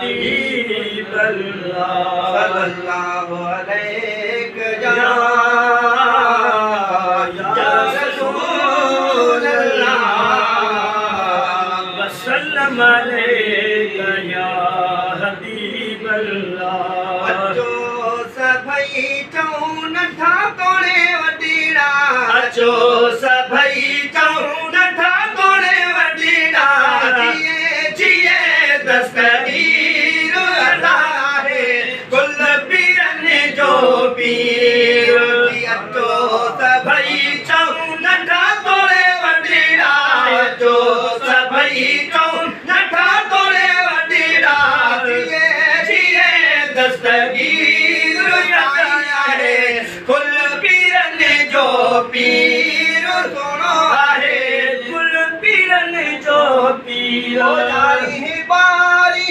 हबीब अल्लाह सल्लल्लाहु अलैहि या रसूल अल्लाह वसल्लम अलैका या हबीब अल्लाह। अचो सभई चऊं नथा तोड़े वॾीड़ा अचो सभई चऊं नथा तोड़े वॾीड़ा जिए जिए दस्तगीर अल्लाह है कुल पीरनि जो पीर। अचो सभई चऊं नथा तोड़े वॾीड़ा अचो सभई चऊं नथा तोड़े वॾीड़ा जिए जिए दस्तगीर अल्लाह है कुल पीरनि जो पीर सोनो आहे कुल पीरनि जो पीर। यारी बारी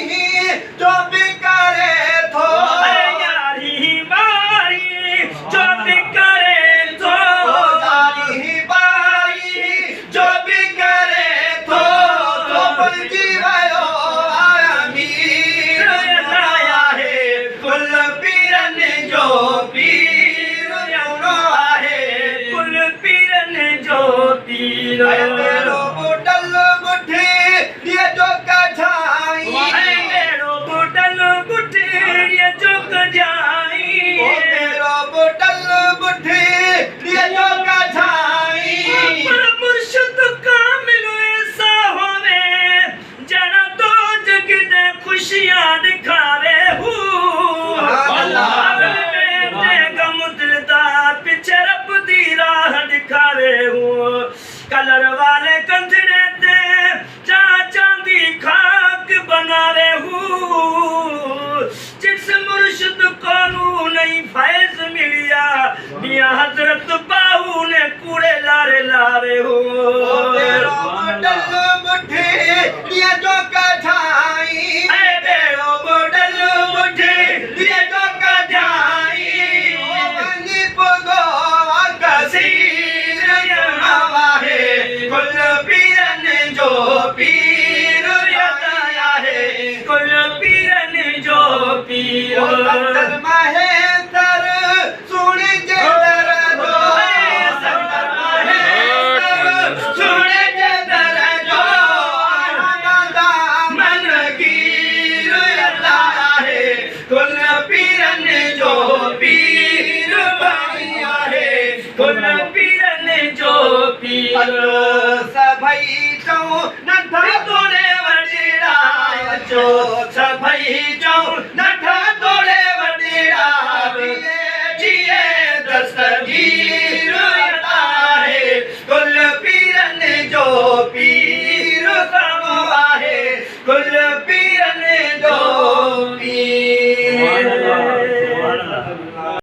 जो भी करे थो यारी बारी जो भी करे थो यारी बारी जो भी करे थो तो बल्कि भयो अमीर आया है कुल पीरनि जो पीर सोनो आहे कुल पीरनि जो पीर। मेरो बुडल बुढ़े ये जो कछाई मेरो बुडल बुढ़े जो कजाई मेरो बुडल बुढ़े ये जो कछाई मुर्शिद कामिल ऐसा होवे जना तो जग दे खुशियां दिखावे गम दिलदार पीछे रब दी राह दिखावे कलर वाले कंधरे ते चांदी खाक बनावे जिस मुर्शिद को नहीं फैज मिलिया मियां हजरत बाहू ने कूड़े लारे लारे मेरो बुडल बुढ़े ये जो कछाई मेरो बुडल बुढ़े ये जो कछाई बनी पुगो कसीर हवा है कुल पीरनि जो पीर आया है कुल पीरनि जो पीर। संदर महेंदर सुने जे दर जो संदर महेंदर सुने जे दर जो आनंदा मन गिर अल्लाह है कुल पीरनि जो पीर आया है कुल पीरनि जो पीर। सभई चऊं नथा तोड़े वॾीड़ा अचो सभई चऊं नथा तोड़े वॾीड़ा जिए जिए दस्तगीर